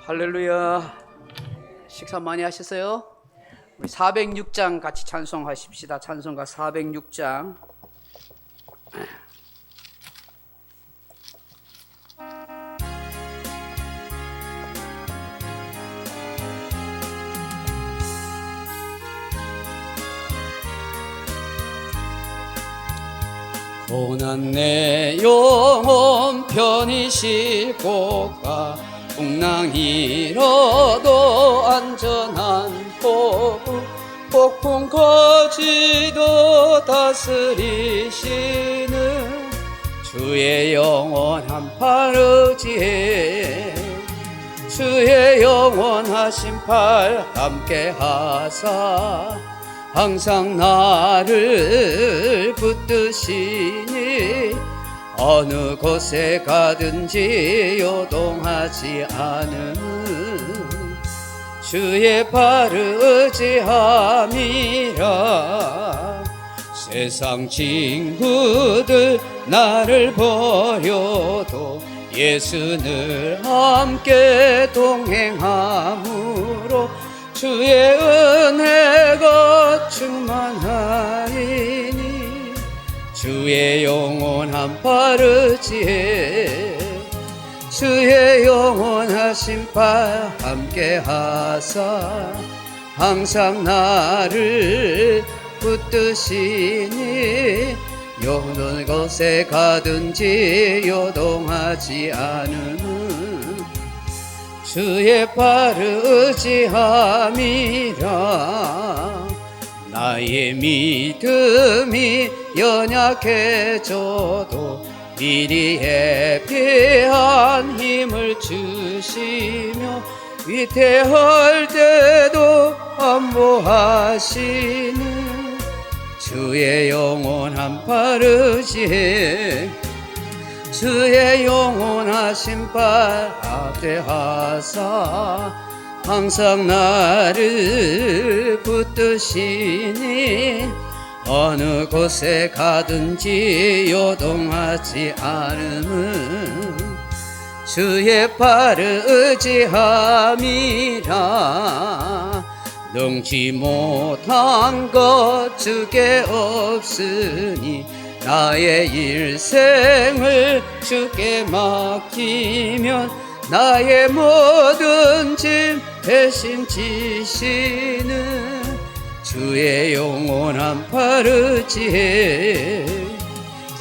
할렐루야. 식사 많이 하셨어요? 우리 406장 같이 찬송하십시다. 찬송가 406장. 고난 내 영혼 편히 싣고 가 풍랑이로도 안전한 포구 폭풍 거지도 다스리시는 주의 영원한 팔 의지해 주의 영원하신 팔 함께 하사 항상 나를 붙드시니 어느 곳에 가든지 요동하지 않은 주의 발을 의지함이라. 세상 친구들 나를 버려도 예수는 함께 동행함으로 주의 은혜가 충만하리니 주의 영원한 팔 의지해 주의 영원하신 팔 함께 하사 항상 나를 붙드시니 어느 곳에 가든지 요동하지 않은 주의 팔을 의지함이라. 나의 믿음이 연약해져도 미리 예비한 힘을 주시며 위태할 때도 안보하시는 주의 영원한 팔 의지해 주의 영원하신 팔 앞에 하사 항상 나를 붙드시니 어느 곳에 가든지 요동하지 않음은 주의 팔을 의지함이라. 능지 못한 것 주께 없으니 나의 일생을 주께 맡기면 나의 모든 짐 대신 지시는 주의 영원한 팔 의지해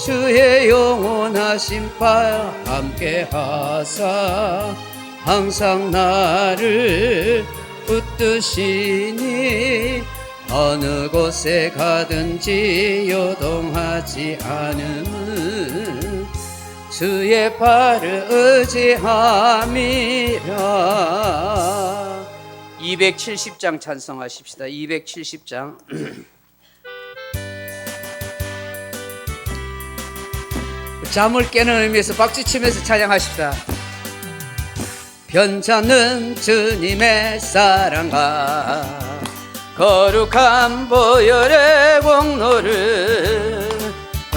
주의 영원하신 팔 함께 하사 항상 나를 붙드시니 어느 곳에 가든지 요동하지 않음은 주의 팔을 의지함이라. 270장 찬송하십시다. 270장. 잠을 깨는 의미에서 박수치면서 찬양하십시다. 변찮는 주님의 사랑과 거룩한 보혈의 공로를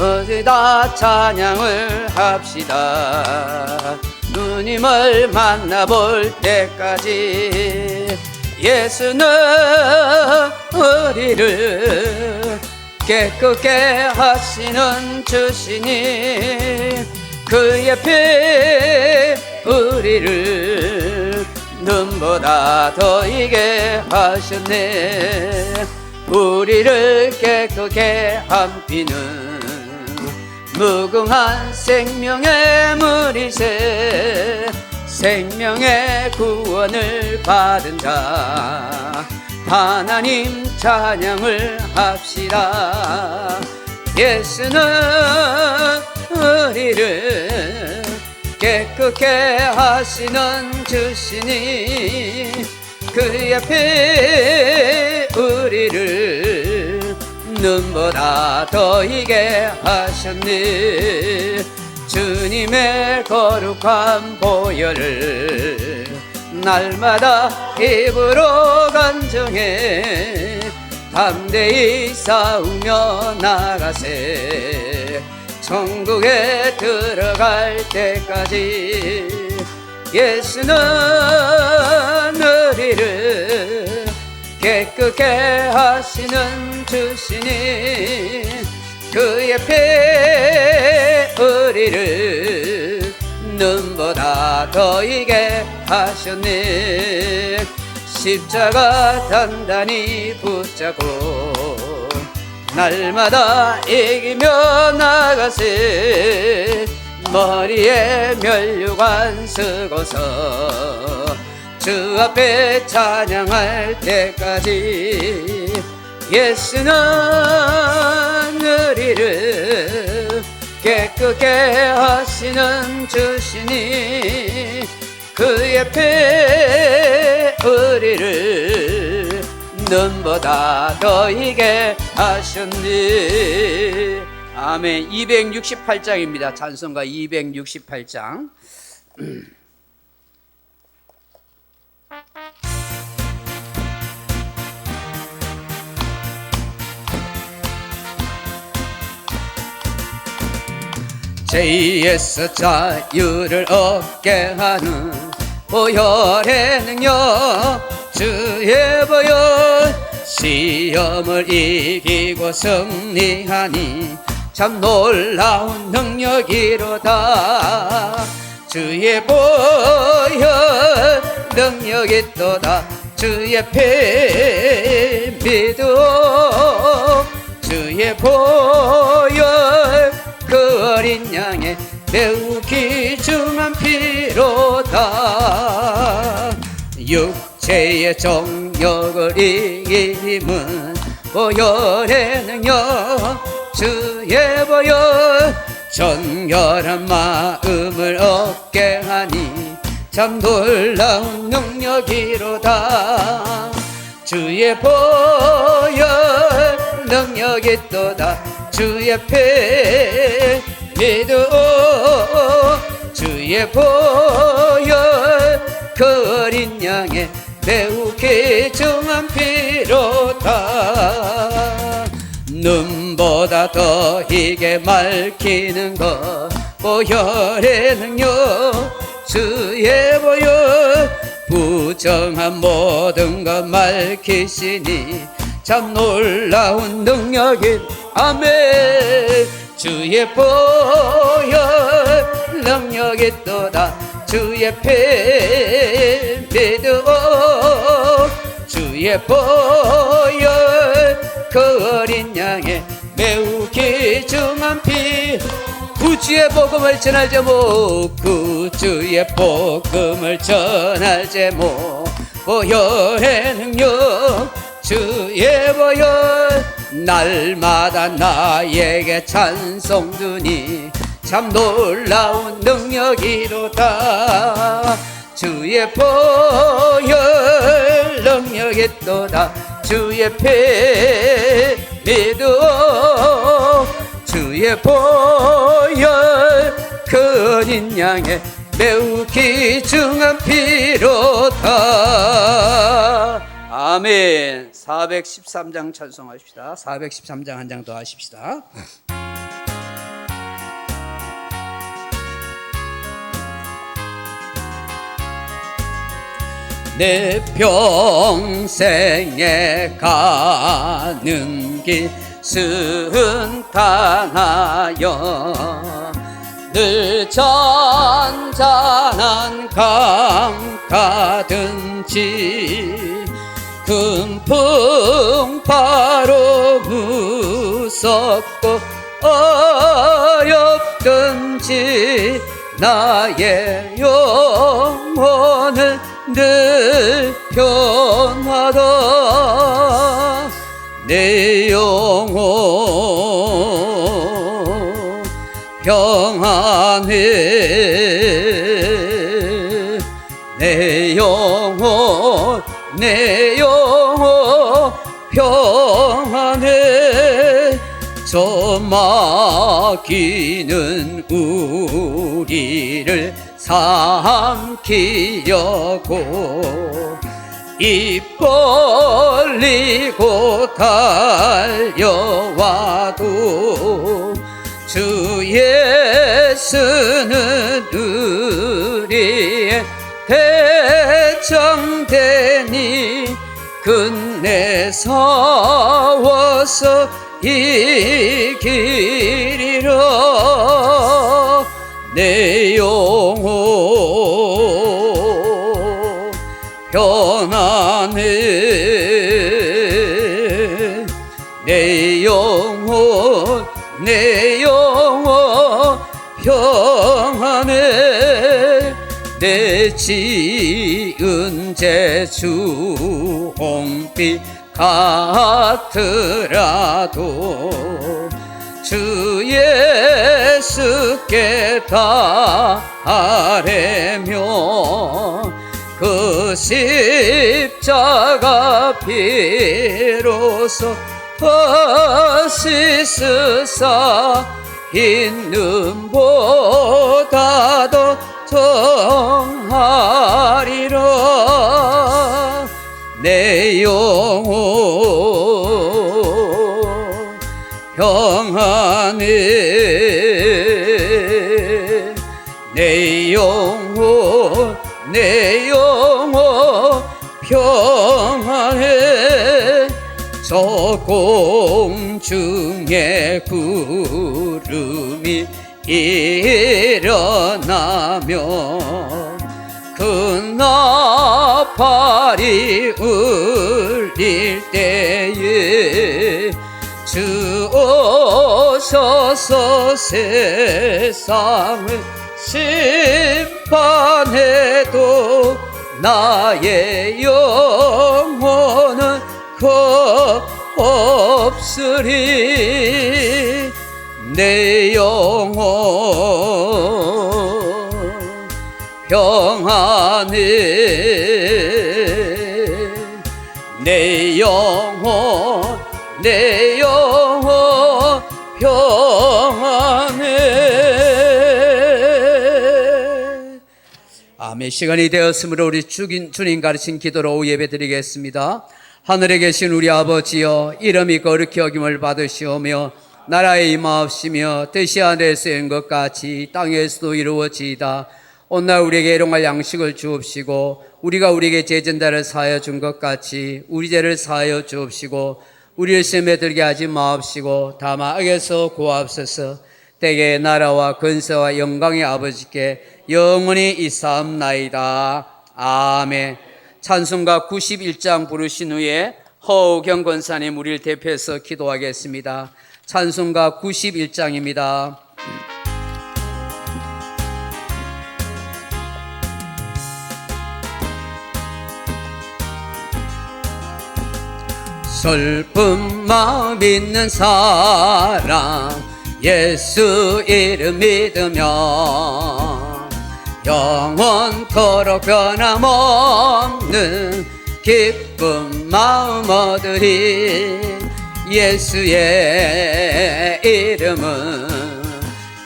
어디다 찬양을 합시다. 누님을 만나볼 때까지 예수는 우리를 깨끗게 하시는 주시니 그의 피 우리를 눈보다 더 이게 하셨네. 우리를 깨끗게 한 피는 무궁한 생명의 물이세 생명의 구원을 받은 자 하나님 찬양을 합시다. 예수는 우리를 깨끗게 하시는 주시니 그의 피 우리를 눈보다 더 이게 하셨네. 주님의 거룩한 보혈을 날마다 입으로 간증해 담대히 싸우며 나가세. 천국에 들어갈 때까지 예수는 우리를 깨끗게 하시는 주시니 그의 피 우리를 눈보다 더 이게 하셨네. 십자가 단단히 붙잡고 날마다 이기며 나가세. 머리에 면류관 쓰고서 주 앞에 찬양할 때까지 예수는 우리를 깨끗게 하시는 주시니 그의 피 우리를 눈보다 더 이게 하셨니. 아멘. 268장입니다. 찬송가 268장. 죄에서 자유를 얻게 하는 보혈의 능력 주의 보혈 시험을 이기고 승리하니 참 놀라운 능력이로다. 주의 보혈 능력이 또다. 주의 피 믿어 주의 보혈 그 어린 양의 매우 귀중한 피로다. 육체의 정욕을 이김은 보혈의 능력 주의 보혈 정결한 마음을 얻게 하니 참 놀라운 능력이로다. 주의 보혈 능력이 또다. 주의 피 믿어 주의 보혈 그 어린 양의 매우 귀중한 피로다. 눈보다 더 희게 맑히는 것 보혈의 능력 주의 보혈 부정한 모든 것 밝히시니 참 놀라운 능력인 아멘. 주의 보혈 능력이 또다. 주의 피 믿어 주의 보혈 그 어린 양의 매우 귀중한 피 구주의 복음을 전할 제목 구주의 복음을 전할 제목 보혈의 능력 주의 보혈 날마다 나에게 찬송 주니 참 놀라운 능력이로다. 주의 보혈 능력이 또다. 주의 피 믿어 주의 보혈 그 어린 양의 매우 귀중한 피로다. 아멘. 413장 찬송하십시다. 413장 한 장 더 하십시다. 내 평생에 가는 길 순탄하여 늘 잔잔한 강 가든지 금풍 바로 무섭고 어렵든지 나의 영혼을 늘 변하다. 내 영혼 평안해. 내 영혼 평안해. 저 마귀는 우리를 삼키려고 입 벌리고 달려와도 주 예수는 우리의 대청되니 끝내 싸워서 이기리라. 내 영혼 편안해. 내 영혼 평안해. 내 지은 죄주 홍빛 같으라도 주 예수께 다 아뢰며 그 십자가 피로서 씻으사 있는 보다 더 정하리라. 내 영혼 평안해. 내 영혼 평안해. 저 공중에 구름이 일어나며 큰 나팔이 울릴 때에 주 오셔서 세상을 심판해도 나의 영혼은 없으리. 내 영혼 평안해. 내 영혼 평안해. 아멘. 시간이 되었으므로 우리 주님 가르친 기도로 예배드리겠습니다. 하늘에 계신 우리 아버지여, 이름이 거룩히 여김을 받으시오며 나라의 임하옵시며 뜻이 하늘에 쓰인 것 같이 땅에서도 이루어지이다. 오늘 우리에게 일용할 양식을 주옵시고 우리가 우리에게 죄진 자를 사하여 준 것 같이 우리 죄를 사하여 주옵시고 우리를 시험에 들게 하지 마옵시고 다만 악에서 구하옵소서. 대개 나라와 근세와 영광의 아버지께 영원히 있사옵나이다. 아멘. 찬송가 91장 부르신 후에 허우경 권사님 우리를 대표해서 기도하겠습니다. 찬송가 91장입니다. 슬픈 마음 있는 사람 예수 이름 믿으며 영원토록 변함없는 기쁜 마음 얻으리. 예수의 이름은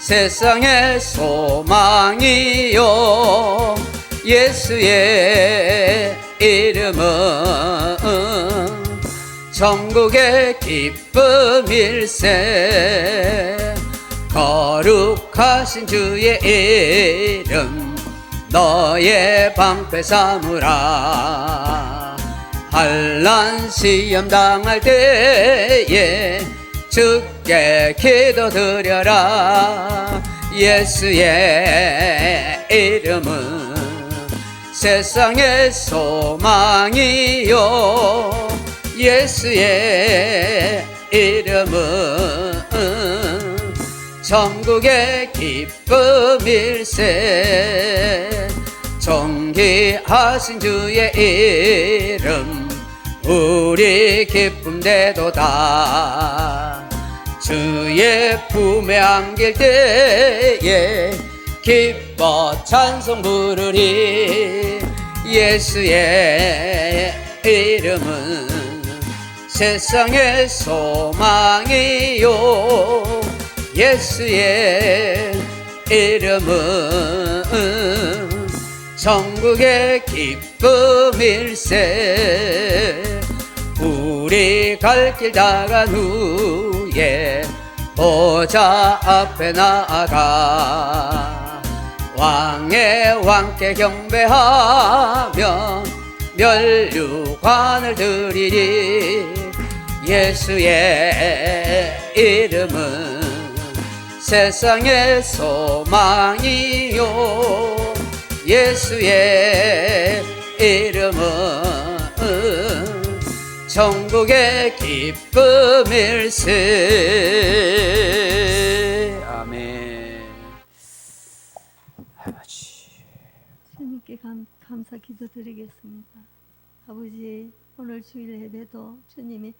세상의 소망이요 예수의 이름은 천국의 기쁨일세. 거룩하신 주의 이름 너의 방패 삼으라. 환난 시험 당할 때에 주께 기도드려라. 예수의 이름은 세상의 소망이요 예수의 이름은 천국의 기쁨일세. 존귀하신 주의 이름 우리 기쁨되도다. 주의 품에 안길 때에 기뻐 찬송 부르리. 예수의 이름은 세상의 소망이요 예수의 이름은 천국의 기쁨일세. 우리 갈 길 다 간 후에 보좌 앞에 나아가 왕의 왕께 경배하며 멸류관을 드리리. 예수의 이름은 세상의 소망이요, 예수의 이름은 천국의 기쁨일세. 아멘. 아버지, 주님께 감사 기도드리겠습니다. 아버지, 오늘 주일 예배도 주님이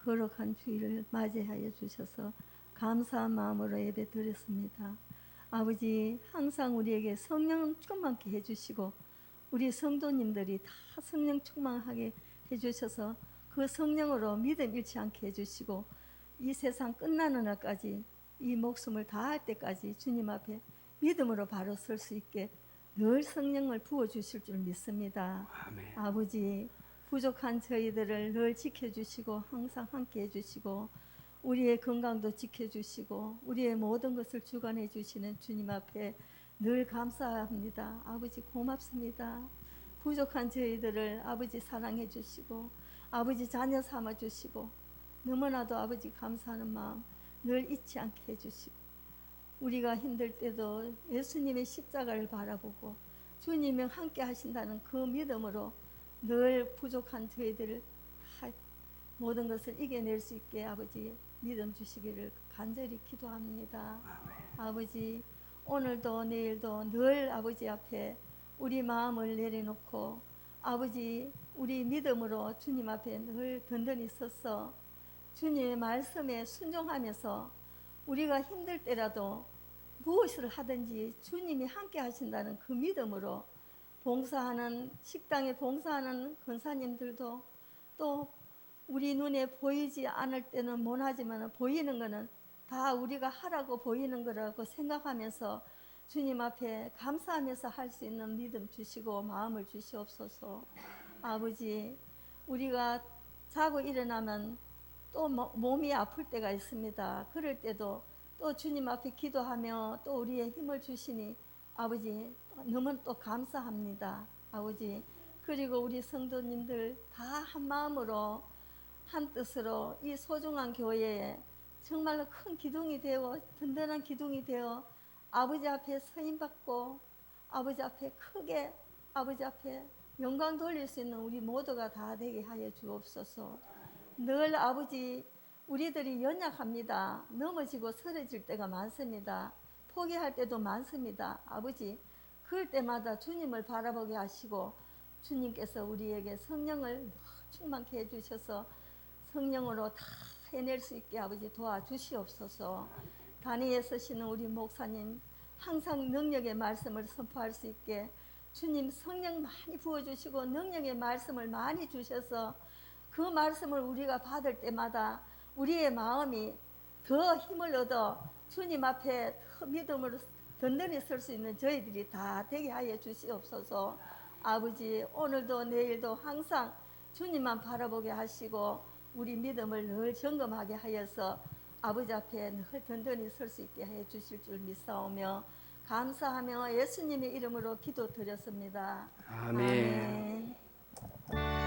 거룩한 주일을 맞이하여 주셔서 감사한 마음으로 예배 드렸습니다. 아버지, 항상 우리에게 성령 충만케 해주시고 우리 성도님들이 다 성령 충만하게 해주셔서 그 성령으로 믿음 잃지 않게 해주시고 이 세상 끝나는 날까지 이 목숨을 다할 때까지 주님 앞에 믿음으로 바로 설 수 있게 늘 성령을 부어주실 줄 믿습니다. 아멘. 아버지, 부족한 저희들을 늘 지켜주시고 항상 함께 해주시고 우리의 건강도 지켜주시고 우리의 모든 것을 주관해 주시는 주님 앞에 늘 감사합니다. 아버지, 고맙습니다. 부족한 저희들을 아버지 사랑해 주시고 아버지 자녀 삼아 주시고 너무나도 아버지 감사하는 마음 늘 잊지 않게 해주시고 우리가 힘들 때도 예수님의 십자가를 바라보고 주님이 함께 하신다는 그 믿음으로 늘 부족한 저희들을 다 모든 것을 이겨낼 수 있게 아버지 믿음 주시기를 간절히 기도합니다. 아버지, 오늘도 내일도 늘 아버지 앞에 우리 마음을 내려놓고 아버지 우리 믿음으로 주님 앞에 늘 든든히 서서 주님의 말씀에 순종하면서 우리가 힘들 때라도 무엇을 하든지 주님이 함께 하신다는 그 믿음으로 봉사하는 식당에 봉사하는 권사님들도 또 우리 눈에 보이지 않을 때는 못하지만 보이는 거는 다 우리가 하라고 보이는 거라고 생각하면서 주님 앞에 감사하면서 할 수 있는 믿음 주시고 마음을 주시옵소서. 아버지, 우리가 자고 일어나면 또 몸이 아플 때가 있습니다. 그럴 때도 또 주님 앞에 기도하며 또 우리의 힘을 주시니 아버지 너무 또 감사합니다. 아버지, 그리고 우리 성도님들 다 한 마음으로 한 뜻으로 이 소중한 교회에 정말로 큰 기둥이 되어 든든한 기둥이 되어 아버지 앞에 서임받고 아버지 앞에 크게 아버지 앞에 영광 돌릴 수 있는 우리 모두가 다 되게 하여 주옵소서. 늘 아버지 우리들이 연약합니다. 넘어지고 쓰러질 때가 많습니다. 포기할 때도 많습니다. 아버지, 그럴 때마다 주님을 바라보게 하시고 주님께서 우리에게 성령을 충만케 해주셔서 성령으로 다 해낼 수 있게 아버지 도와주시옵소서. 단위에 서시는 우리 목사님 항상 능력의 말씀을 선포할 수 있게 주님 성령 많이 부어주시고 능력의 말씀을 많이 주셔서 그 말씀을 우리가 받을 때마다 우리의 마음이 더 힘을 얻어 주님 앞에 더 믿음으로 든든히 설 수 있는 저희들이 다 되게 하여 주시옵소서. 아버지, 오늘도 내일도 항상 주님만 바라보게 하시고 우리 믿음을 늘 점검하게 하여서 아버지 앞에 늘 든든히 설 수 있게 해 주실 줄 믿사오며 감사하며 예수님의 이름으로 기도드렸습니다. 아멘. 아멘.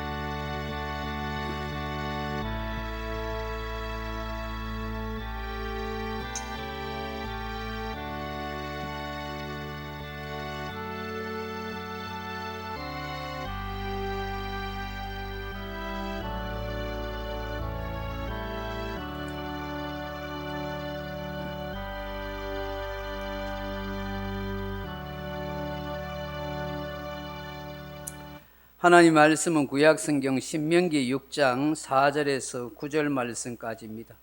하나님 말씀은 구약성경 신명기 6장 4절에서 9절 말씀까지입니다.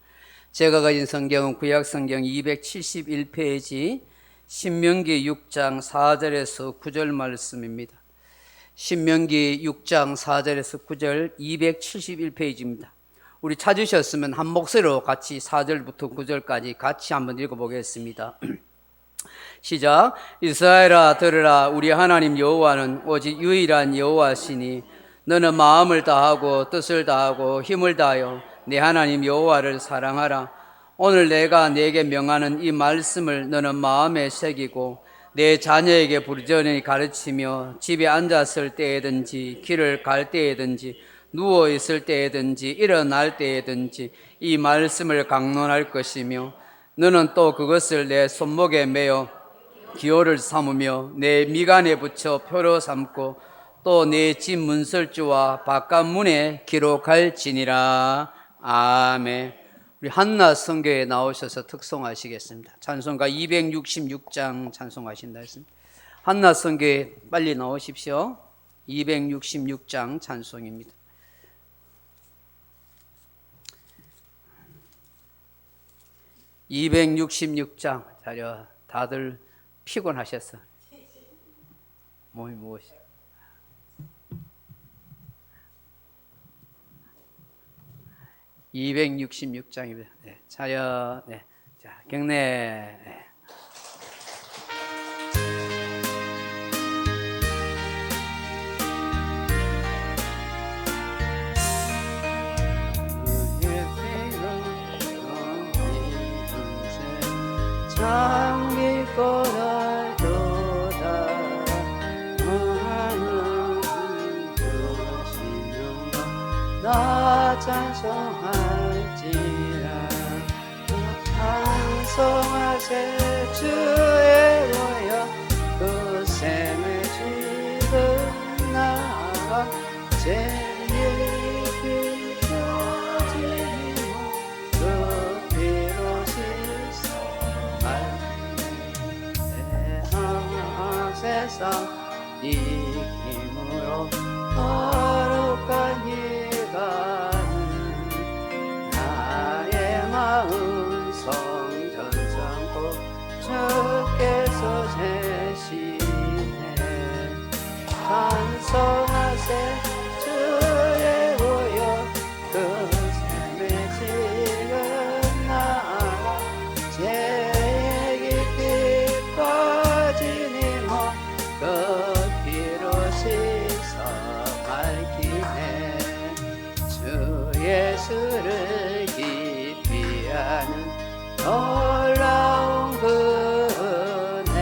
제가 가진 성경은 구약성경 271페이지 신명기 6장 4절에서 9절 말씀입니다. 신명기 6장 4절에서 9절 271페이지입니다. 우리 찾으셨으면 한 목소리로 같이 4절부터 9절까지 같이 한번 읽어보겠습니다. 시작. 이스라엘아 들으라. 우리 하나님 여호와는 오직 유일한 여호와시니 너는 마음을 다하고 뜻을 다하고 힘을 다하여 네 하나님 여호와를 사랑하라. 오늘 내가 네게 명하는 이 말씀을 너는 마음에 새기고 내 자녀에게 부지런히 가르치며 집에 앉았을 때에든지 길을 갈 때에든지 누워 있을 때에든지 일어날 때에든지 이 말씀을 강론할 것이며 너는 또 그것을 내 손목에 매어 기호를 삼으며 내 미간에 붙여 표로 삼고 또 내 집 문설주와 바깥 문에 기록할지니라. 아멘. 우리 한나 선교에 나오셔서 특송하시겠습니다. 찬송가 266장 찬송하신다 했습니다. 한나 선교에 빨리 나오십시오. 266장 찬송입니다. 266장 자려 다들 피곤하셨어. 몸이 무엇이? (266장입니다) 네, 자려. 네, 자 경례. 네. 장미꽃을 돋아 나 찬송할지라. 찬송하세 주의 모여 그 샘의 지금 나가 제일 비춰지니 그 피로 씻어갈 대한 세상 이 힘으로 거룩한 일가는 나의 마음 성전 삼고 주께서 제시네. 찬송하세 주의 모여 그 샘의 지금 나가 제일 깊이 빠지니 그 피로 씻어 밝히네. 주 예수를 깊이 아는 놀라운 그 은혜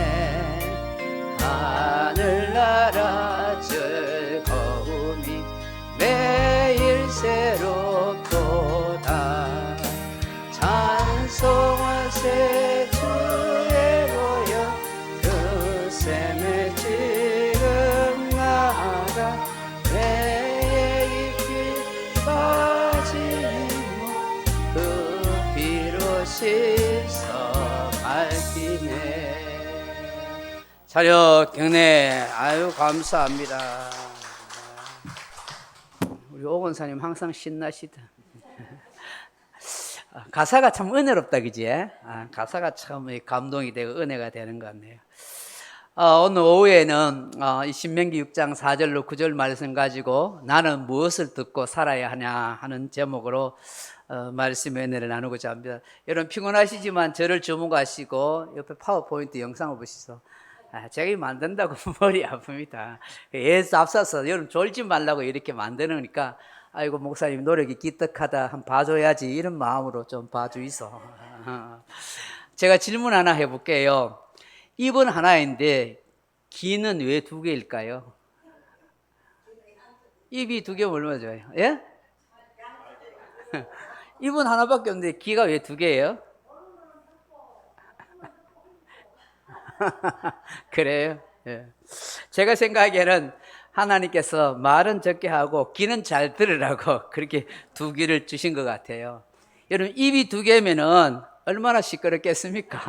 하늘나라 즐거움이 매일 새롭도다. 찬송하세 주의 모여 그 샘의 지금 나가 배에 깊이 빠지니 그 피로 씻어 밝히네. 차렷 경례. 아유 감사합니다. 우리 오건사님 항상 신나시다. 가사가 참 은혜롭다, 그지? 가사가 참 감동이 되고 은혜가 되는 것 같네요. 오늘 오후에는 이 신명기 6장 4절로 9절 말씀 가지고 나는 무엇을 듣고 살아야 하냐 하는 제목으로 말씀의 은혜를 나누고자 합니다. 여러분 피곤하시지만 저를 주목하시고 옆에 파워포인트 영상을 보시죠. 제가 만든다고 머리 아픕니다. 예수 앞서서 여러분 졸지 말라고 이렇게 만드니까 아이고 목사님 노력이 기특하다, 한 봐줘야지 이런 마음으로 좀 봐주이소. 제가 질문 하나 해볼게요. 입은 하나인데 귀는 왜 두 개일까요? 입이 두 개면 얼마나 좋아요? 예? 입은 하나밖에 없는데 귀가 왜 두 개예요? 그래요? 예. 제가 생각하기에는 하나님께서 말은 적게 하고 귀는 잘 들으라고 그렇게 두 귀를 주신 것 같아요. 여러분 입이 두 개면은 얼마나 시끄럽겠습니까?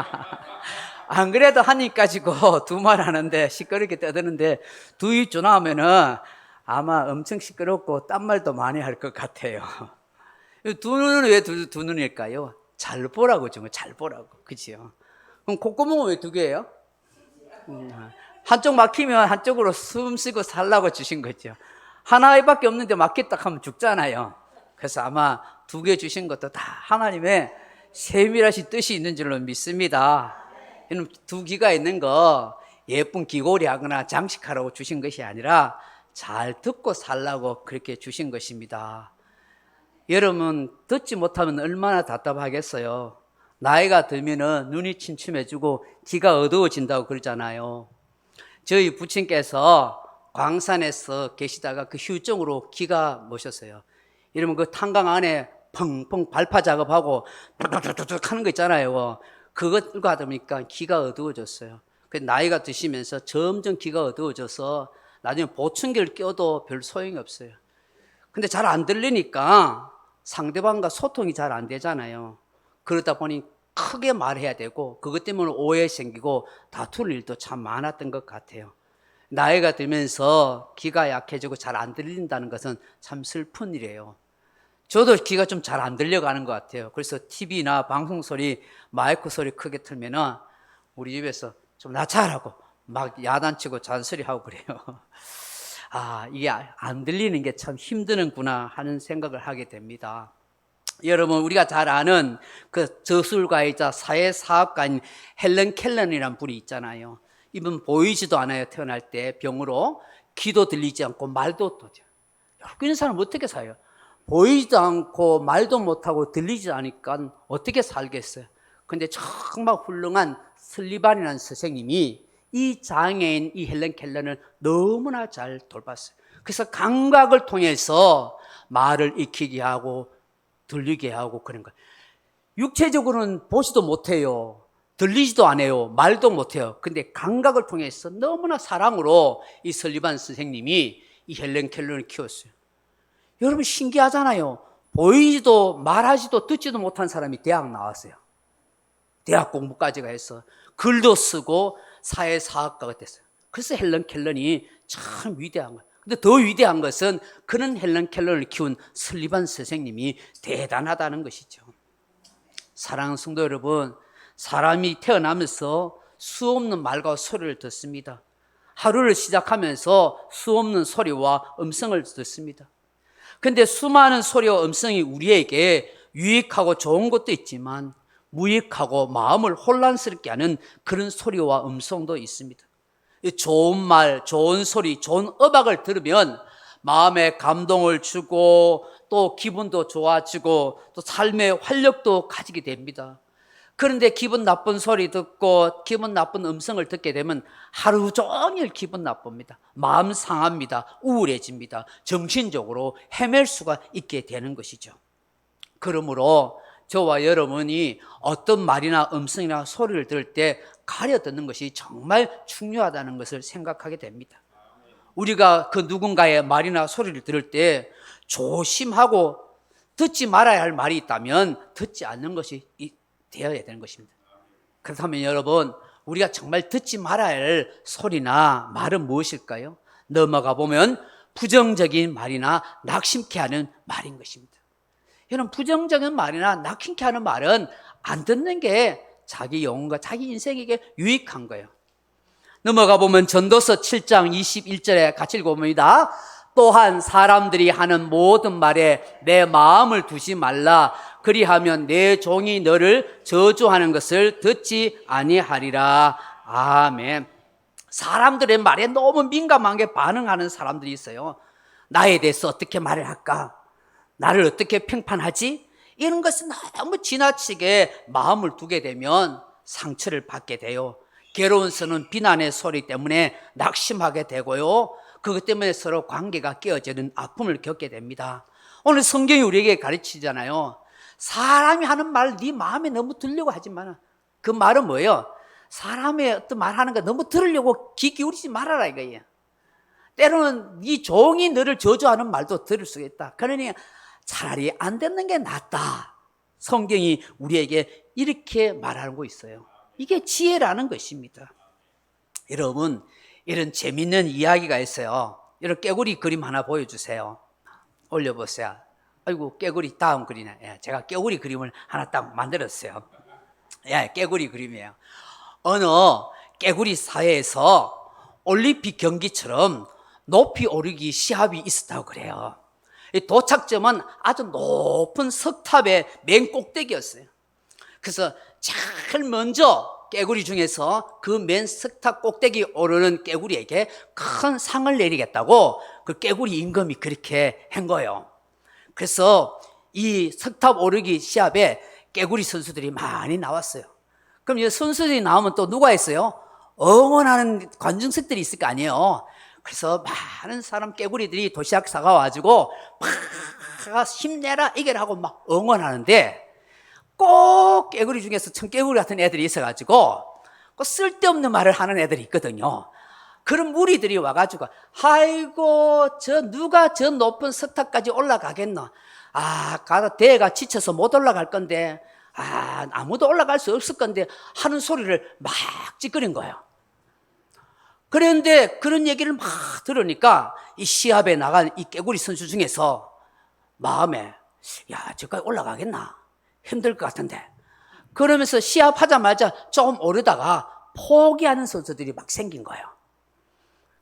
안 그래도 한 입 가지고 두 말 하는데 시끄럽게 떠드는데 두 입 주나하면은 아마 엄청 시끄럽고 딴 말도 많이 할 것 같아요. 두 눈은 왜 두 눈일까요? 잘 보라고 준 거, 잘 보라고. 그치요? 그럼 콧구멍은 왜 두 개예요? 한쪽 막히면 한쪽으로 숨 쉬고 살라고 주신 거죠. 하나밖에 없는데 막혔다 하면 죽잖아요. 그래서 아마 두 개 주신 것도 다 하나님의 세밀하신 뜻이 있는 줄로 믿습니다. 두 귀가 있는 거 예쁜 귀걸이 하거나 장식하라고 주신 것이 아니라 잘 듣고 살라고 그렇게 주신 것입니다. 여러분 듣지 못하면 얼마나 답답하겠어요. 나이가 들면은 눈이 침침해지고 귀가 어두워진다고 그러잖아요. 저희 부친께서 광산에서 계시다가 그 휴증으로 귀가 모셨어요. 이러면 그 탄광 안에 펑펑 발파 작업하고 툭툭툭툭 하는 거 있잖아요. 그거 들고 하다 보니까 귀가 어두워졌어요. 그 나이가 드시면서 점점 귀가 어두워져서 나중에 보청기를 껴도 별 소용이 없어요. 근데 잘 안 들리니까 상대방과 소통이 잘 안 되잖아요. 그러다 보니 크게 말해야 되고 그것 때문에 오해 생기고 다툴 일도 참 많았던 것 같아요. 나이가 들면서 귀가 약해지고 잘 안 들린다는 것은 참 슬픈 일이에요. 저도 귀가 좀 잘 안 들려가는 것 같아요. 그래서 TV나 방송 소리, 마이크 소리 크게 틀면은 우리 집에서 좀 낮춰라고 막 야단치고 잔소리하고 그래요. 아, 이게 안 들리는 게 참 힘드는구나 하는 생각을 하게 됩니다. 여러분, 우리가 잘 아는 그 저술가이자 사회사업가인 헬런 켈런이라는 분이 있잖아요. 이분 보이지도 않아요. 태어날 때 병으로. 귀도 들리지 않고 말도 못해요. 그런 사람 어떻게 살아요? 보이지도 않고 말도 못하고 들리지 않으니까 어떻게 살겠어요? 근데 정말 훌륭한 슬리반이라는 선생님이 이 장애인 이 헬런 켈런을 너무나 잘 돌봤어요. 그래서 감각을 통해서 말을 익히게 하고 들리게 하고 그런 거예요. 육체적으로는 보지도 못해요. 들리지도 않아요. 말도 못해요. 근데 감각을 통해서 너무나 사랑으로 이 설리반 선생님이 이 헬런 켈런을 키웠어요. 여러분 신기하잖아요. 보이지도 말하지도 듣지도 못한 사람이 대학 나왔어요. 대학 공부까지가 해서 글도 쓰고 사회사학가가 됐어요. 그래서 헬런 켈런이 참 위대한 거예요. 근데 더 위대한 것은 그런 헬런 켈런을 키운 설리반 선생님이 대단하다는 것이죠. 사랑하는 성도 여러분, 사람이 태어나면서 수없는 말과 소리를 듣습니다. 하루를 시작하면서 수없는 소리와 음성을 듣습니다. 근데 수많은 소리와 음성이 우리에게 유익하고 좋은 것도 있지만 무익하고 마음을 혼란스럽게 하는 그런 소리와 음성도 있습니다. 좋은 말, 좋은 소리, 좋은 음악을 들으면 마음에 감동을 주고 또 기분도 좋아지고 또 삶의 활력도 가지게 됩니다. 그런데 기분 나쁜 소리 듣고 기분 나쁜 음성을 듣게 되면 하루 종일 기분 나쁩니다. 마음 상합니다. 우울해집니다. 정신적으로 헤맬 수가 있게 되는 것이죠. 그러므로 저와 여러분이 어떤 말이나 음성이나 소리를 들을 때 가려 듣는 것이 정말 중요하다는 것을 생각하게 됩니다. 우리가 그 누군가의 말이나 소리를 들을 때 조심하고 듣지 말아야 할 말이 있다면 듣지 않는 것이 되어야 되는 것입니다. 그렇다면 여러분, 우리가 정말 듣지 말아야 할 소리나 말은 무엇일까요? 넘어가 보면 부정적인 말이나 낙심케 하는 말인 것입니다. 여러분, 부정적인 말이나 낙심케 하는 말은 안 듣는 게 자기 영혼과 자기 인생에게 유익한 거예요. 넘어가 보면 전도서 7장 21절에 같이 읽어봅니다. 또한 사람들이 하는 모든 말에 내 마음을 두지 말라. 그리하면 내 종이 너를 저주하는 것을 듣지 아니하리라. 아멘. 사람들의 말에 너무 민감하게 반응하는 사람들이 있어요. 나에 대해서 어떻게 말을 할까? 나를 어떻게 평판하지? 이런 것은 너무 지나치게 마음을 두게 되면 상처를 받게 돼요. 괴로운서는 비난의 소리 때문에 낙심하게 되고요. 그것 때문에 서로 관계가 깨어지는 아픔을 겪게 됩니다. 오늘 성경이 우리에게 가르치잖아요. 사람이 하는 말 네 마음에 너무 들려고 하지 마라. 그 말은 뭐예요? 사람의 어떤 말하는 거 너무 들으려고 귀 기울이지 말아라 이거예요. 때로는 네 종이 너를 저주하는 말도 들을 수가 있다. 그러니 차라리 안 듣는 게 낫다. 성경이 우리에게 이렇게 말하는 거 있어요. 이게 지혜라는 것입니다. 여러분, 이런 재밌는 이야기가 있어요. 이런 깨구리 그림 하나 보여주세요. 올려보세요. 아이고, 깨구리 다음 그리네. 예, 제가 깨구리 그림을 하나 딱 만들었어요. 예, 깨구리 그림이에요. 어느 깨구리 사회에서 올림픽 경기처럼 높이 오르기 시합이 있었다고 그래요. 이 도착점은 아주 높은 석탑의 맨 꼭대기였어요. 그래서 제일 먼저 깨구리 중에서 그 맨 석탑 꼭대기 오르는 깨구리에게 큰 상을 내리겠다고 그 깨구리 임금이 그렇게 한 거예요. 그래서 이 석탑 오르기 시합에 깨구리 선수들이 많이 나왔어요. 그럼 이 선수들이 나오면 또 누가 있어요? 응원하는 관중석들이 있을 거 아니에요. 그래서 많은 사람 깨구리들이 도시락사가 와가지고 막 힘내라 이겨라 하고 막 응원하는데, 꼭 깨구리 중에서 청깨구리 같은 애들이 있어가지고 그 쓸데없는 말을 하는 애들이 있거든요. 그런 무리들이 와가지고 아이고 누가 저 높은 석탑까지 올라가겠노, 가다 대가 지쳐서 못 올라갈 건데, 아무도 올라갈 수 없을 건데 하는 소리를 막 찌끄린 거예요. 그런데 그런 얘기를 막 들으니까 이 시합에 나간 이 깨구리 선수 중에서 마음에, 저까지 올라가겠나, 힘들 것 같은데, 그러면서 시합하자마자 조금 오르다가 포기하는 선수들이 막 생긴 거예요.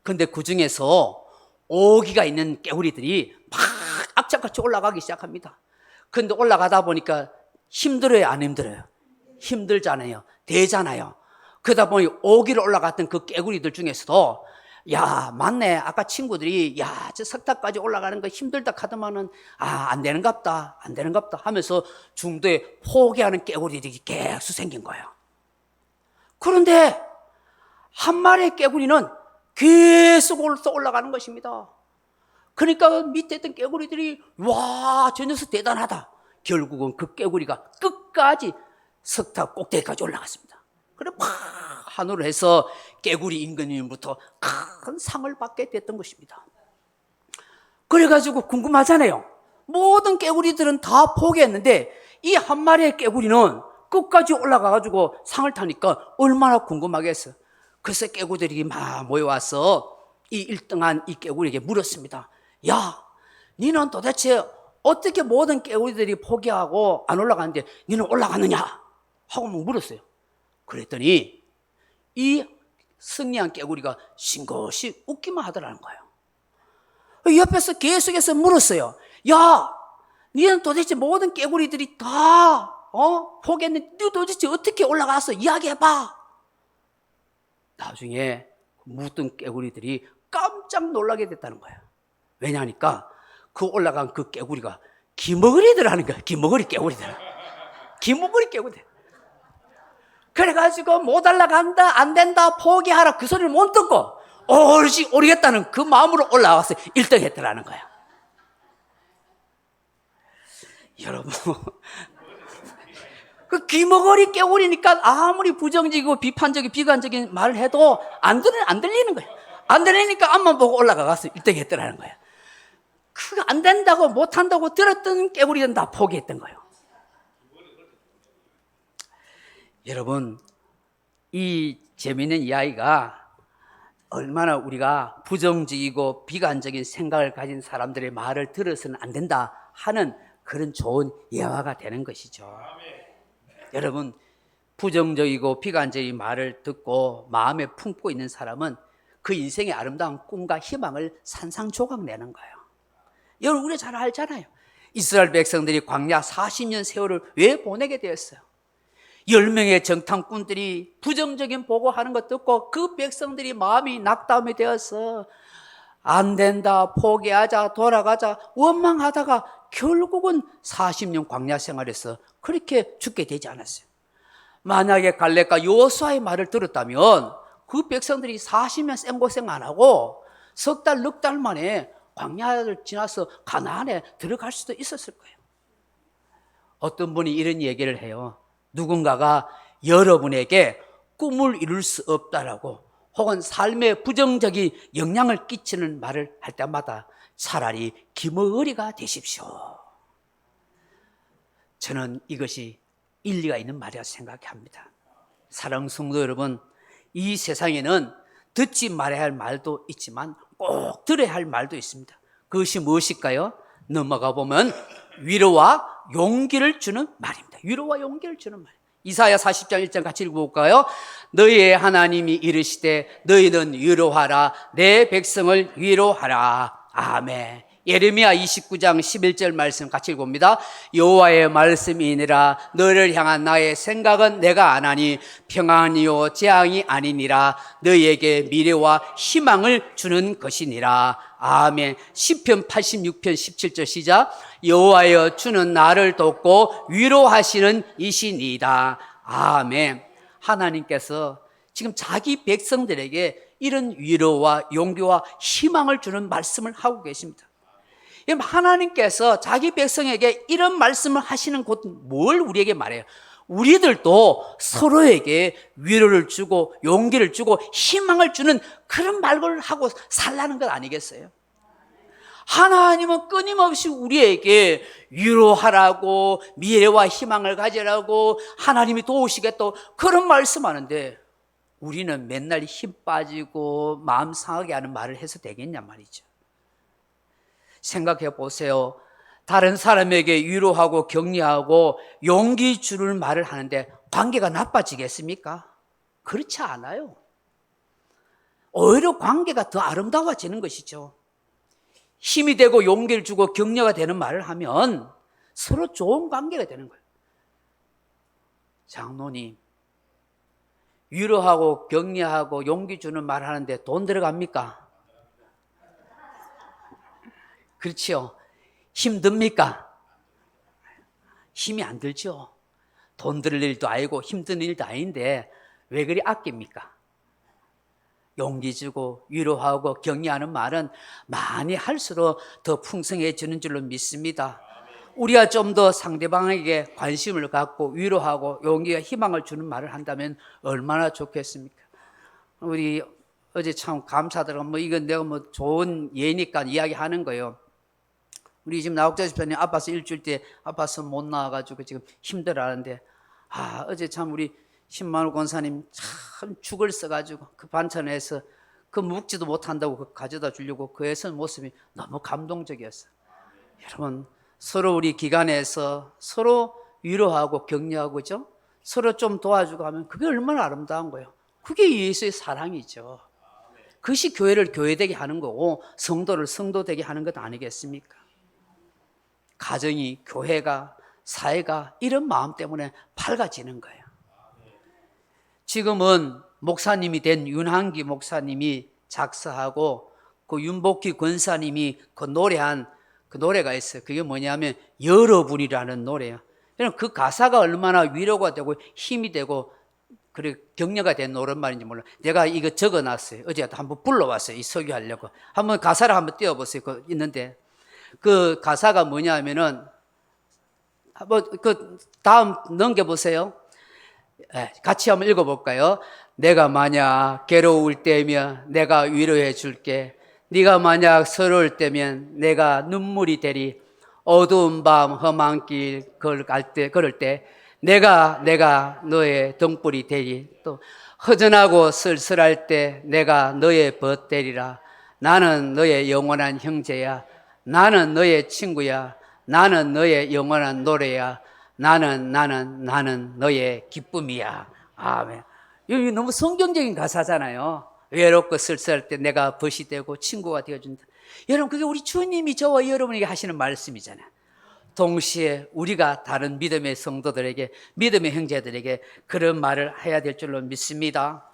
근데 그 중에서 오기가 있는 깨구리들이 막 악착같이 올라가기 시작합니다. 근데 올라가다 보니까 힘들어요, 안 힘들어요? 힘들잖아요. 되잖아요. 그러다 보니 오기를 올라갔던 그 깨구리들 중에서도, 맞네, 아까 친구들이 저 석탑까지 올라가는 거 힘들다 하더만은 안 되는갑다 하면서 중도에 포기하는 깨구리들이 계속 생긴 거예요. 그런데 한 마리의 깨구리는 계속 올라가는 것입니다. 그러니까 밑에 있던 깨구리들이 저 녀석 대단하다. 결국은 그 깨구리가 끝까지 석탑 꼭대기까지 올라갔습니다. 그래 막 하늘을 해서 깨구리 임금님부터 큰 상을 받게 됐던 것입니다. 그래가지고 궁금하잖아요. 모든 깨구리들은 다 포기했는데 이 한 마리의 깨구리는 끝까지 올라가가지고 상을 타니까 얼마나 궁금하겠어요. 그래서 깨구리들이 막 모여와서 이 1등한 이 깨구리에게 물었습니다. 니는 도대체 어떻게 모든 깨구리들이 포기하고 안 올라가는데 니는 올라갔느냐 하고 막 물었어요. 그랬더니 이 승리한 깨구리가 싱긋이 웃기만 하더라는 거예요. 옆에서 계속해서 물었어요. 니는 도대체 모든 깨구리들이 다 포기했는데 니 도대체 어떻게 올라가서 이야기해봐. 나중에 묻던 깨구리들이 깜짝 놀라게 됐다는 거예요. 왜냐하니까 그 올라간 그 깨구리가 기머거리더라는 거예요. 기머거리 깨구리들. 기머거리 깨구리들. 그래가지고 못 올라간다, 안 된다, 포기하라 그 소리를 못 듣고 옳지 오르겠다는 그 마음으로 올라와서 1등 했더라는 거예요. 여러분, 그 귀머거리 깨구리니까 아무리 부정적이고 비관적인 말을 해도 안 들리는 거예요. 안 들리니까 앞만 보고 올라가서 1등 했더라는 거예요. 그거 안 된다고 못한다고 들었던 깨구리는 다 포기했던 거예요. 여러분, 이 재미있는 이야기가 얼마나 우리가 부정적이고 비관적인 생각을 가진 사람들의 말을 들어서는 안 된다 하는 그런 좋은 예화가 되는 것이죠. 여러분, 부정적이고 비관적인 말을 듣고 마음에 품고 있는 사람은 그 인생의 아름다운 꿈과 희망을 산산조각 내는 거예요. 여러분, 우리가 잘 알잖아요. 이스라엘 백성들이 광야 40년 세월을 왜 보내게 되었어요? 10명의 정탐꾼들이 부정적인 보고하는 것 듣고 그 백성들이 마음이 낙담이 되어서 안 된다, 포기하자, 돌아가자 원망하다가 결국은 40년 광야 생활에서 그렇게 죽게 되지 않았어요. 만약에 갈렙과 여호수아의 말을 들었다면 그 백성들이 40년 생고생 안 하고 석 달, 넉 달 만에 광야를 지나서 가나안에 들어갈 수도 있었을 거예요. 어떤 분이 이런 얘기를 해요. 누군가가 여러분에게 꿈을 이룰 수 없다라고 혹은 삶에 부정적인 영향을 끼치는 말을 할 때마다 차라리 기머거리가 되십시오. 저는 이것이 일리가 있는 말이라 생각합니다. 사랑하는 성도 여러분, 이 세상에는 듣지 말아야 할 말도 있지만 꼭 들어야 할 말도 있습니다. 그것이 무엇일까요? 넘어가 보면 위로와 용기를 주는 말입니다. 위로와 용기를 주는 말. 이사야 40장 1장 같이 읽어볼까요? 너희의 하나님이 이르시되 너희는 위로하라, 내 백성을 위로하라. 아멘. 예레미야 29장 11절 말씀 같이 읽어봅니다. 여호와의 말씀이니라. 너를 향한 나의 생각은 내가 아나니 평안이요 재앙이 아니니라. 너희에게 미래와 희망을 주는 것이니라. 아멘. 시편 86편 17절 시작. 여호와여 주는 나를 돕고 위로하시는 이시니이다. 아멘. 하나님께서 지금 자기 백성들에게 이런 위로와 용기와 희망을 주는 말씀을 하고 계십니다. 하나님께서 자기 백성에게 이런 말씀을 하시는 곳 뭘 우리에게 말해요? 우리들도 서로에게 위로를 주고 용기를 주고 희망을 주는 그런 말을 하고 살라는 것 아니겠어요? 하나님은 끊임없이 우리에게 위로하라고 미래와 희망을 가지라고 하나님이 도우시겠다고 그런 말씀하는데 우리는 맨날 힘 빠지고 마음 상하게 하는 말을 해서 되겠냐 말이죠. 생각해 보세요. 다른 사람에게 위로하고 격려하고 용기 주는 말을 하는데 관계가 나빠지겠습니까? 그렇지 않아요. 오히려 관계가 더 아름다워지는 것이죠. 힘이 되고 용기를 주고 격려가 되는 말을 하면 서로 좋은 관계가 되는 거예요. 장로님, 위로하고 격려하고 용기 주는 말 하는데 돈 들어갑니까? 그렇죠. 힘듭니까? 힘이 안 들죠. 돈 들 일도 아니고 힘든 일도 아닌데 왜 그리 아낍니까? 용기 주고 위로하고 격려하는 말은 많이 할수록 더 풍성해지는 줄로 믿습니다. 우리가 좀 더 상대방에게 관심을 갖고 위로하고 용기와 희망을 주는 말을 한다면 얼마나 좋겠습니까? 우리 어제 참 감사드리고 이건 내가 좋은 예니까 이야기하는 거예요. 우리 지금 나옥자지 편이 아파서 일주일 때 아파서 못 나와가지고 지금 힘들어하는데 어제 참 우리 신만우 권사님 참 죽을 써가지고 그 반찬에서 그 묵지도 못한다고 가져다 주려고 그 애쓰는 모습이 너무 감동적이었어요. 여러분 서로 우리 기관에서 서로 위로하고 격려하고 그죠? 서로 좀 도와주고 하면 그게 얼마나 아름다운 거예요. 그게 예수의 사랑이죠. 그것이 교회를 교회되게 하는 거고 성도를 성도되게 하는 것 아니겠습니까? 가정이, 교회가, 사회가 이런 마음 때문에 밝아지는 거예요. 지금은 목사님이 된 윤한기 목사님이 작사하고 그 윤복희 권사님이 그 노래한 그 노래가 있어요. 그게 뭐냐면 여러분이라는 노래예요. 그 가사가 얼마나 위로가 되고 힘이 되고 그래 격려가 된 노랫말인지 몰라요. 내가 이거 적어놨어요. 어제 한번 불러왔어요. 이 설교하려고. 한번 가사를 한번 띄워보세요. 그 있는데 그 가사가 뭐냐면은 그 다음 넘겨보세요. 같이 한번 읽어볼까요? 내가 만약 괴로울 때면 내가 위로해 줄게. 네가 만약 서러울 때면 내가 눈물이 되리. 어두운 밤 험한 길 걸을 때 내가 너의 등불이 되리. 또 허전하고 쓸쓸할 때 내가 너의 벗 되리라. 나는 너의 영원한 형제야. 나는 너의 친구야. 나는 너의 영원한 노래야. 나는 너의 기쁨이야. 아멘. 이거 너무 성경적인 가사잖아요. 외롭고 쓸쓸할 때 내가 벗이 되고 친구가 되어준다. 여러분 그게 우리 주님이 저와 여러분에게 하시는 말씀이잖아요. 동시에 우리가 다른 믿음의 성도들에게 믿음의 형제들에게 그런 말을 해야 될 줄로 믿습니다.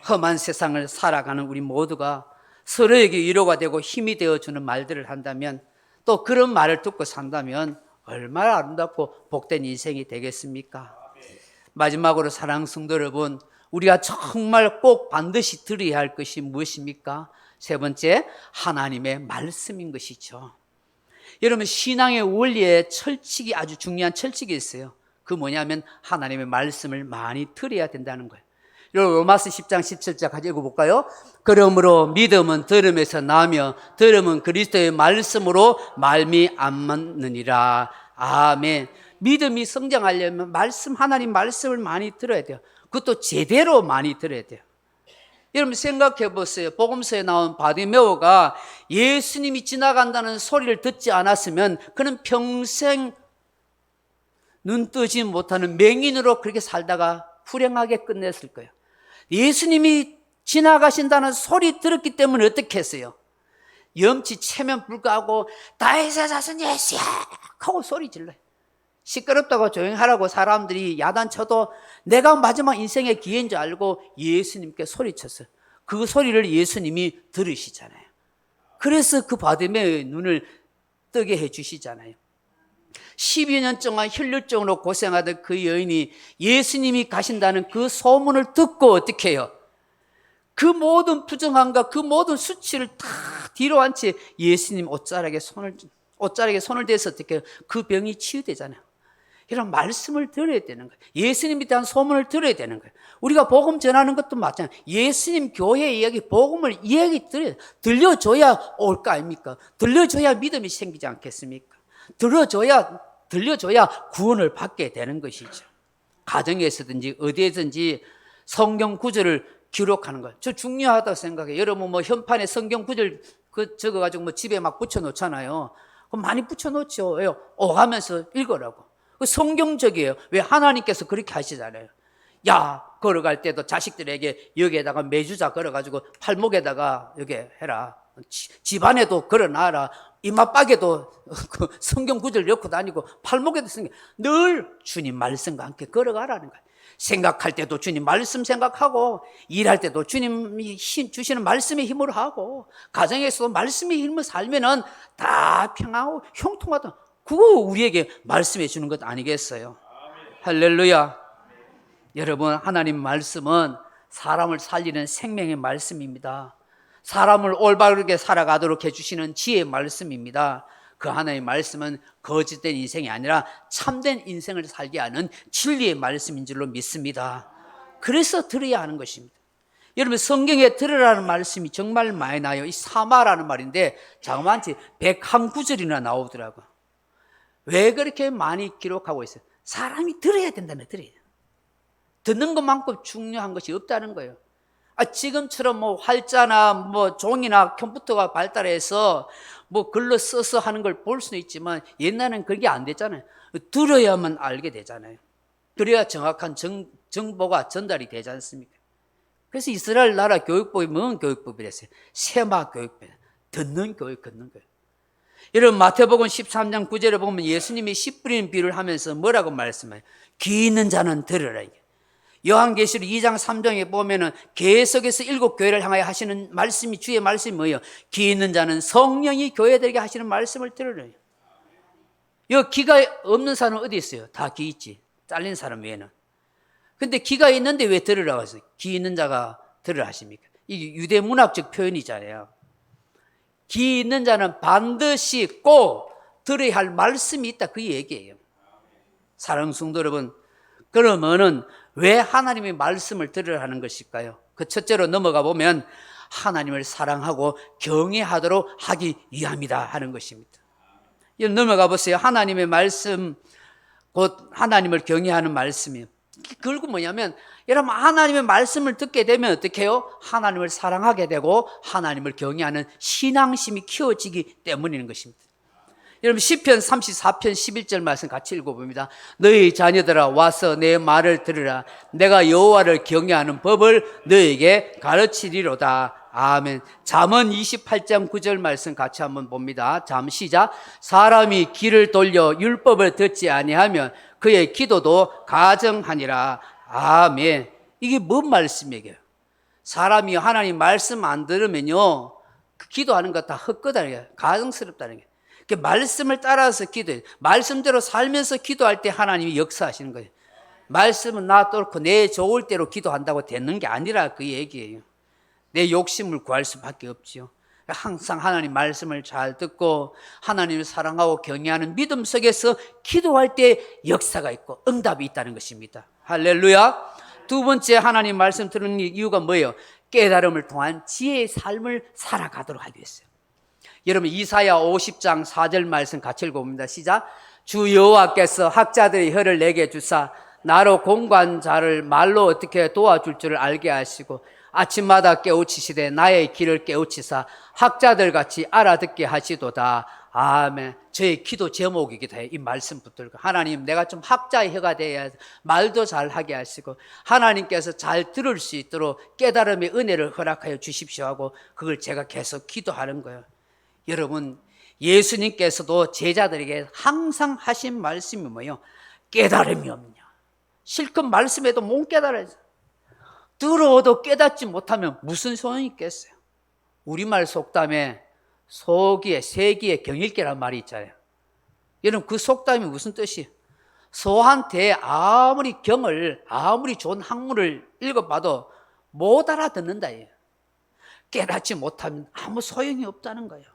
험한 세상을 살아가는 우리 모두가 서로에게 위로가 되고 힘이 되어주는 말들을 한다면 또 그런 말을 듣고 산다면 얼마나 아름답고 복된 인생이 되겠습니까? 마지막으로 사랑하는 성도 여러분, 우리가 정말 꼭 반드시 들어야 할 것이 무엇입니까? 세 번째, 하나님의 말씀인 것이죠. 여러분 신앙의 원리에 철칙이 아주 중요한 철칙이 있어요. 그 뭐냐면 하나님의 말씀을 많이 들어야 된다는 거예요. 여러분 로마서 10장 17절 같이 읽어볼까요? 그러므로 믿음은 들음에서 나며 들음은 그리스도의 말씀으로 말미암느니라. 아멘. 믿음이 성장하려면 하나님 말씀을 많이 들어야 돼요. 그것도 제대로 많이 들어야 돼요. 여러분 생각해 보세요. 복음서에 나온 바디메오가 예수님이 지나간다는 소리를 듣지 않았으면 그는 평생 눈 뜨지 못하는 맹인으로 그렇게 살다가 불행하게 끝냈을 거예요. 예수님이 지나가신다는 소리 들었기 때문에 어떻게 했어요? 염치 체면 불구하고 다윗의 자손 예수야 하고 소리 질러요. 시끄럽다고 조용하라고 사람들이 야단쳐도 내가 마지막 인생의 기회인 줄 알고 예수님께 소리쳤어요. 그 소리를 예수님이 들으시잖아요. 그래서 그 바디메의 눈을 뜨게 해주시잖아요. 12년 동안 혈류증으로 고생하던 그 여인이 예수님이 가신다는 그 소문을 듣고 어떻게 해요? 그 모든 부정함과 그 모든 수치를 다 뒤로 한 채 예수님 옷자락에 손을 대서 어떻게 해요? 그 병이 치유되잖아요. 이런 말씀을 들어야 되는 거예요. 예수님에 대한 소문을 들어야 되는 거예요. 우리가 복음 전하는 것도 마찬가지예요. 예수님 교회 이야기, 복음을 이야기 들려줘야 올 거 아닙니까? 들려줘야 믿음이 생기지 않겠습니까? 들려줘야 구원을 받게 되는 것이죠. 가정에서든지 어디에든지 성경 구절을 기록하는 거예요. 저 중요하다고 생각해요. 여러분 뭐 현판에 성경 구절 적어가지고 뭐 집에 막 붙여놓잖아요. 그럼 많이 붙여놓죠. 왜요? 오가면서 읽으라고. 성경적이에요. 왜? 하나님께서 그렇게 하시잖아요. 야, 걸어갈 때도 자식들에게 여기에다가 매주자 걸어가지고 팔목에다가 여기 해라. 집안에도 걸어놔라. 이마박에도 그 성경 구절 넣고 다니고 팔목에도 늘 주님 말씀과 함께 걸어가라는 거예요. 생각할 때도 주님 말씀 생각하고, 일할 때도 주님이 주시는 말씀의 힘으로 하고, 가정에서도 말씀의 힘으로 살면은 다 평안하고 형통하다. 그거 우리에게 말씀해 주는 것 아니겠어요? 할렐루야. 여러분, 하나님 말씀은 사람을 살리는 생명의 말씀입니다. 사람을 올바르게 살아가도록 해주시는 지혜의 말씀입니다. 그 하나의 말씀은 거짓된 인생이 아니라 참된 인생을 살게 하는 진리의 말씀인 줄로 믿습니다. 그래서 들어야 하는 것입니다. 여러분, 성경에 들으라는 말씀이 정말 많이 나요. 이 사마라는 말인데 자그마치 101구절이나 나오더라고요. 왜 그렇게 많이 기록하고 있어요? 사람이 들어야 된다는, 들어야 돼요. 듣는 것만큼 중요한 것이 없다는 거예요. 지금처럼 뭐 활자나 뭐 종이나 컴퓨터가 발달해서 뭐 글로 써서 하는 걸 볼 수는 있지만 옛날에는 그게 안 됐잖아요. 들어야만 알게 되잖아요. 그래야 정확한 정보가 전달이 되지 않습니까? 그래서 이스라엘 나라 교육법이 뭔 교육법이 됐어요? 세마 교육법, 듣는 교육, 듣는 교육. 여러분, 마태복음 13장 9절에 보면 예수님이 씨 뿌리는 비유를 하면서 뭐라고 말씀해요? 귀 있는 자는 들으라. 이게. 요한계시록 2장 3장에 보면은 계속해서 7교회를 향하여 하시는 말씀이, 주의 말씀이 뭐예요? 귀 있는 자는 성령이 교회들에게 하시는 말씀을 들으라. 여 귀가 없는 사람은 어디 있어요? 다 귀 있지. 잘린 사람 외에는. 근데 귀가 있는데 왜 들으라고 하세요? 귀 있는 자가 들으라 하십니까? 이게 유대문학적 표현이잖아요. 귀 있는 자는 반드시 꼭 들어야 할 말씀이 있다, 그 얘기예요. 사랑하는 성도 여러분, 그러면은 왜 하나님의 말씀을 들으라 하는 것일까요? 그 첫째로 넘어가 보면 하나님을 사랑하고 경외하도록 하기 위함이다 하는 것입니다. 넘어가 보세요. 하나님의 말씀, 곧 하나님을 경외하는 말씀이에요. 결국 뭐냐면, 여러분, 하나님의 말씀을 듣게 되면 어떻게 해요? 하나님을 사랑하게 되고 하나님을 경외하는 신앙심이 키워지기 때문인 것입니다. 여러분, 시편 34편 11절 말씀 같이 읽어봅니다. 너희 자녀들아 와서 내 말을 들으라. 내가 여호와를 경외하는 법을 너희에게 가르치리로다. 아멘. 잠언 28장 9절 말씀 같이 한번 봅니다. 잠 시작. 사람이 귀를 돌려 율법을 듣지 아니하면 그의 기도도 가정하니라. 아멘. 이게 뭔 말씀이에요? 사람이 하나님 말씀 안 들으면요, 그 기도하는 거 다 헛거다는 거예요. 가증스럽다는 거예요. 그 말씀을 따라서 기도해요. 말씀대로 살면서 기도할 때 하나님이 역사하시는 거예요. 말씀은 나 뚫고 내 좋을 대로 기도한다고 되는 게 아니라 그 얘기예요. 내 욕심을 구할 수밖에 없지요. 항상 하나님 말씀을 잘 듣고 하나님을 사랑하고 경외하는 믿음 속에서 기도할 때 역사가 있고 응답이 있다는 것입니다. 할렐루야. 두 번째, 하나님 말씀 들은 이유가 뭐예요? 깨달음을 통한 지혜의 삶을 살아가도록 하기 위해서요. 여러분, 이사야 50장 4절 말씀 같이 읽어봅니다. 시작. 주 여호와께서 학자들의 혀를 내게 주사 나로 공부한 자를 말로 어떻게 도와줄 줄을 알게 하시고 아침마다 깨우치시되 나의 길을 깨우치사 학자들 같이 알아듣게 하시도다. 아멘. 저의 기도 제목이기도 해요. 이 말씀 붙들고, 하나님, 내가 좀 학자의 혀가 되어야 말도 잘하게 하시고 하나님께서 잘 들을 수 있도록 깨달음의 은혜를 허락하여 주십시오 하고 그걸 제가 계속 기도하는 거예요. 여러분, 예수님께서도 제자들에게 항상 하신 말씀이 뭐예요? 깨달음이 없냐. 실컷 말씀해도 못 깨달아요. 들어도 깨닫지 못하면 무슨 소용이 있겠어요? 우리말 속담에 소기에 세기에 경일계란 말이 있잖아요. 여러분, 그 속담이 무슨 뜻이에요? 소한테 아무리 아무리 좋은 학문을 읽어봐도 못 알아듣는다. 깨닫지 못하면 아무 소용이 없다는 거예요.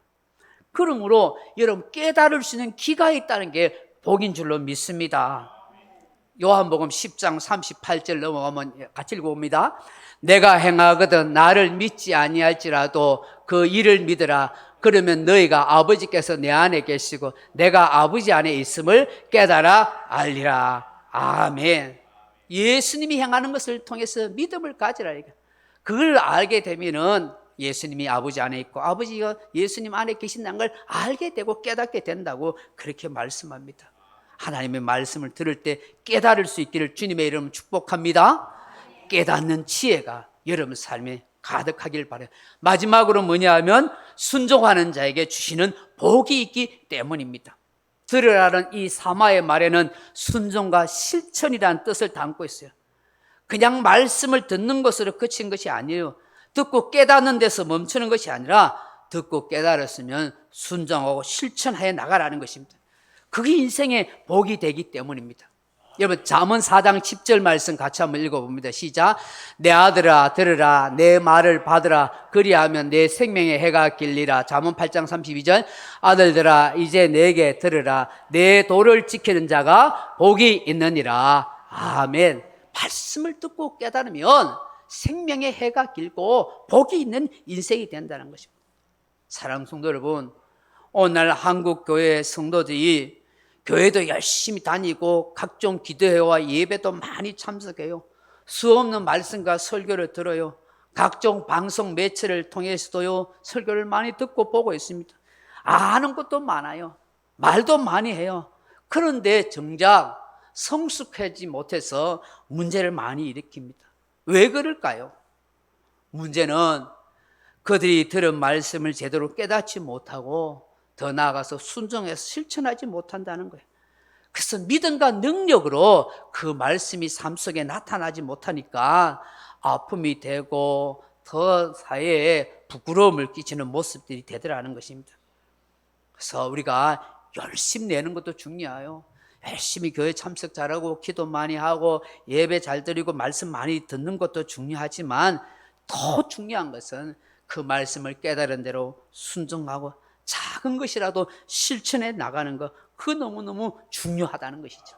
그러므로 여러분, 깨달을 수 있는 기가 있다는 게 복인 줄로 믿습니다. 요한복음 10장 38절 넘어가면 같이 읽어봅니다. 내가 행하거든 나를 믿지 아니할지라도 그 일을 믿으라. 그러면 너희가 아버지께서 내 안에 계시고 내가 아버지 안에 있음을 깨달아 알리라. 아멘. 예수님이 행하는 것을 통해서 믿음을 가지라. 그걸 알게 되면은 예수님이 아버지 안에 있고 아버지가 예수님 안에 계신다는 걸 알게 되고 깨닫게 된다고 그렇게 말씀합니다. 하나님의 말씀을 들을 때 깨달을 수 있기를 주님의 이름으로 축복합니다. 깨닫는 지혜가 여러분 삶에 가득하길 바라요. 마지막으로 뭐냐 하면 순종하는 자에게 주시는 복이 있기 때문입니다. 들으라는 이 사마의 말에는 순종과 실천이라는 뜻을 담고 있어요. 그냥 말씀을 듣는 것으로 그친 것이 아니에요. 듣고 깨닫는 데서 멈추는 것이 아니라 듣고 깨달았으면 순종하고 실천하여 나가라는 것입니다. 그게 인생의 복이 되기 때문입니다. 여러분, 잠언 4장 10절 말씀 같이 한번 읽어봅니다. 시작. 내 아들아 들으라, 내 말을 받으라, 그리하면 내 생명의 해가 길리라. 잠언 8장 32절. 아들들아 이제 내게 들으라, 내 도를 지키는 자가 복이 있느니라. 아멘. 말씀을 듣고 깨달으면 생명의 해가 길고 복이 있는 인생이 된다는 것입니다. 사랑하는 성도 여러분, 오늘 한국 교회 성도들이 교회도 열심히 다니고 각종 기도회와 예배도 많이 참석해요. 수없는 말씀과 설교를 들어요. 각종 방송 매체를 통해서도요 설교를 많이 듣고 보고 있습니다. 아는 것도 많아요. 말도 많이 해요. 그런데 정작 성숙하지 못해서 문제를 많이 일으킵니다. 왜 그럴까요? 문제는 그들이 들은 말씀을 제대로 깨닫지 못하고 더 나아가서 순종해서 실천하지 못한다는 거예요. 그래서 믿음과 능력으로 그 말씀이 삶 속에 나타나지 못하니까 아픔이 되고 더 사회에 부끄러움을 끼치는 모습들이 되더라는 것입니다. 그래서 우리가 열심히 내는 것도 중요해요. 열심히 교회 참석 잘하고 기도 많이 하고 예배 잘 드리고 말씀 많이 듣는 것도 중요하지만 더 중요한 것은 그 말씀을 깨달은 대로 순종하고 작은 것이라도 실천해 나가는 것, 그 너무너무 중요하다는 것이죠.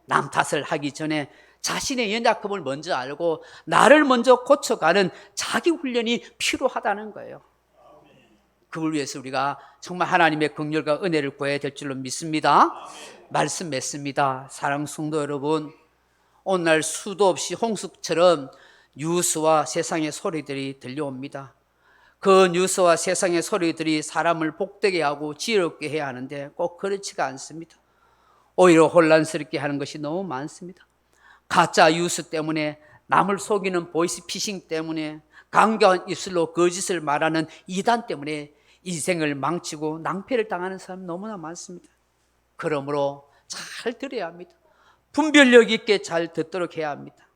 남 탓을 하기 전에 자신의 연약함을 먼저 알고 나를 먼저 고쳐가는 자기 훈련이 필요하다는 거예요. 그걸 위해서 우리가 정말 하나님의 긍휼과 은혜를 구해야 될 줄로 믿습니다. 말씀 맺습니다. 사랑하는 성도 여러분, 오늘날 수도 없이 홍수처럼 뉴스와 세상의 소리들이 들려옵니다. 그 뉴스와 세상의 소리들이 사람을 복되게 하고 지혜롭게 해야 하는데 꼭 그렇지가 않습니다. 오히려 혼란스럽게 하는 것이 너무 많습니다. 가짜 뉴스 때문에, 남을 속이는 보이스피싱 때문에, 강경한 입술로 거짓을 말하는 이단 때문에 인생을 망치고 낭패를 당하는 사람 너무나 많습니다. 그러므로 잘 들어야 합니다. 분별력 있게 잘 듣도록 해야 합니다.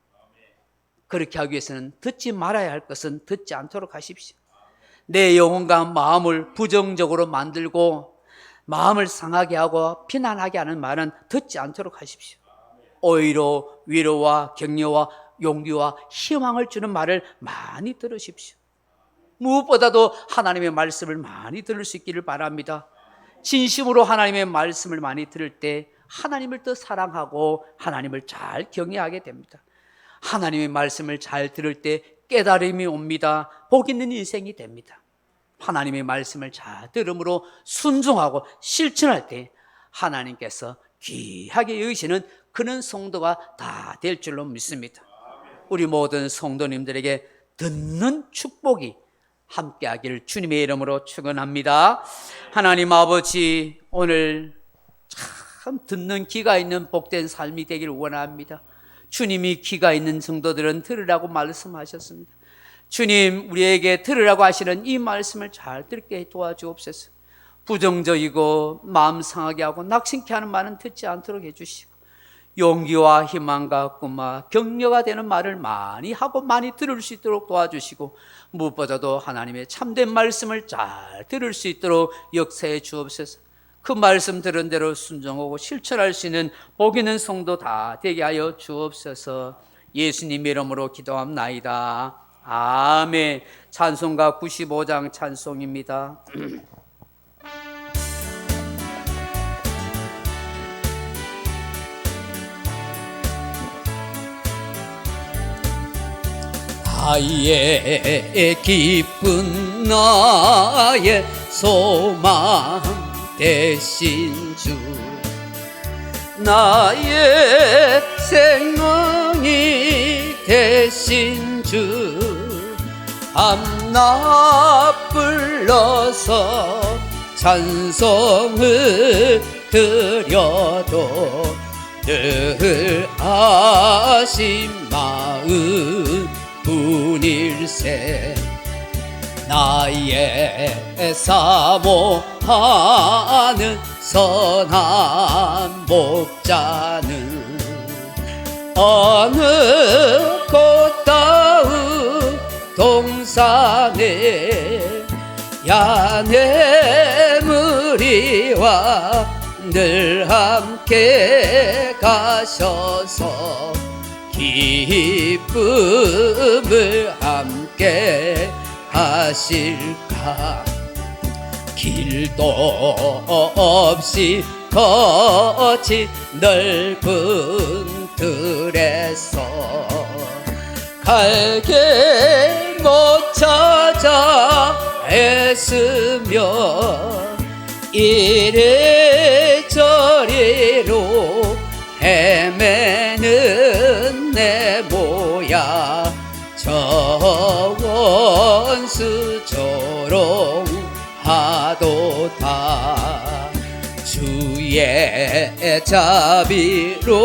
그렇게 하기 위해서는 듣지 말아야 할 것은 듣지 않도록 하십시오. 내 영혼과 마음을 부정적으로 만들고 마음을 상하게 하고 비난하게 하는 말은 듣지 않도록 하십시오. 오히려 위로와 격려와 용기와 희망을 주는 말을 많이 들으십시오. 무엇보다도 하나님의 말씀을 많이 들을 수 있기를 바랍니다. 진심으로 하나님의 말씀을 많이 들을 때 하나님을 더 사랑하고 하나님을 잘 경외하게 됩니다. 하나님의 말씀을 잘 들을 때 깨달음이 옵니다. 복 있는 인생이 됩니다. 하나님의 말씀을 잘 들음으로 순종하고 실천할 때 하나님께서 귀하게 여기시는 그런 성도가 다 될 줄로 믿습니다. 우리 모든 성도님들에게 듣는 축복이 함께하기를 주님의 이름으로 축원합니다. 하나님 아버지, 오늘 참 듣는 귀가 있는 복된 삶이 되기를 원합니다. 주님이 귀가 있는 성도들은 들으라고 말씀하셨습니다. 주님, 우리에게 들으라고 하시는 이 말씀을 잘 듣게 도와주옵소서. 부정적이고 마음 상하게 하고 낙심케 하는 말은 듣지 않도록 해주시고, 용기와 희망과 꿈과 격려가 되는 말을 많이 하고 많이 들을 수 있도록 도와주시고, 무엇보다도 하나님의 참된 말씀을 잘 들을 수 있도록 역사해 주옵소서. 그 말씀 들은 대로 순종하고 실천할 수 있는 복 있는 성도 다 되게 하여 주옵소서. 예수님 이름으로 기도합나이다. 아멘. 찬송가 95장 찬송입니다. 나의 기쁜 나의 소망 되신 주, 나의 생명이 되신 주, 밤낮 불러서 찬송을 드려도 늘 아신 마음 분일세. 나의 사모하는 선한 목자는 어느 꽃다운 동산에 야네 무리와 늘 함께 가셔서 기쁨을 함께 하실까. 길도 없이 거친 넓은 들에서 갈 길 못 찾아 애쓰며 이래저래로 헤매는 내 모야 저 원수조롱 하도다. 주의 자비로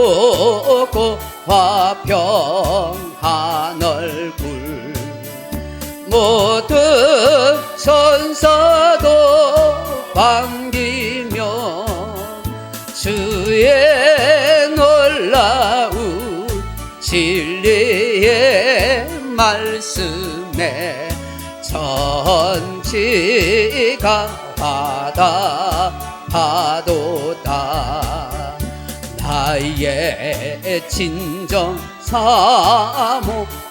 고 화평한 얼굴 모든 천사도 반기며 주의 놀라운 진리의 말씀에 천지가 받아하도다. 나의 친정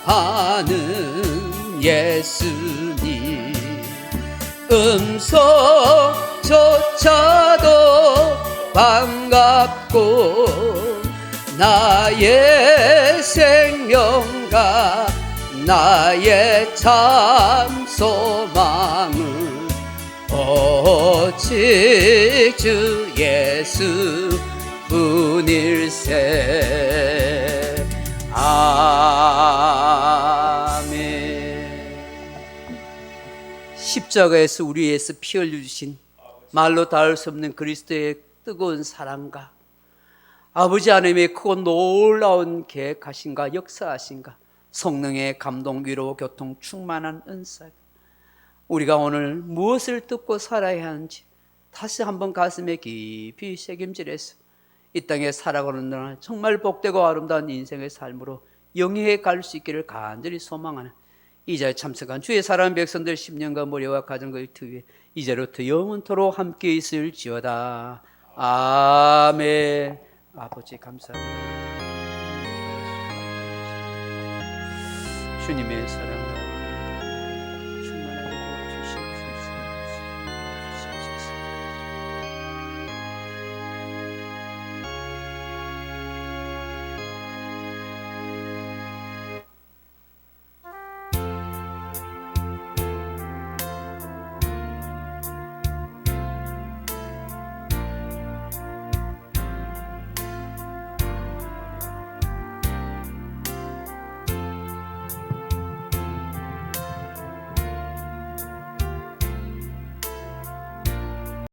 사모하는 예수님, 음성조차도 반갑고 나의 생명과 나의 참 소망은 오직 주 예수 분일세. 아멘. 십자가에서 우리 위해서 피 흘려주신 말로 닿을 수 없는 그리스도의 뜨거운 사랑과 아버지 하나님의 크고 놀라운 계획하신가 역사하신가 성령의 감동, 위로, 교통, 충만한 은사, 우리가 오늘 무엇을 듣고 살아야 하는지 다시 한번 가슴에 깊이 새김질해서 이 땅에 살아가는 동안 정말 복되고 아름다운 인생의 삶으로 영예에 갈 수 있기를 간절히 소망하는 이 자리에 참석한 주의 사랑하는 백성들 10년간 머리와 가정과 일터 위에 이제부터 영원토록 함께 있을지어다. 아멘. 아버지 감사합니다. 주님의 사랑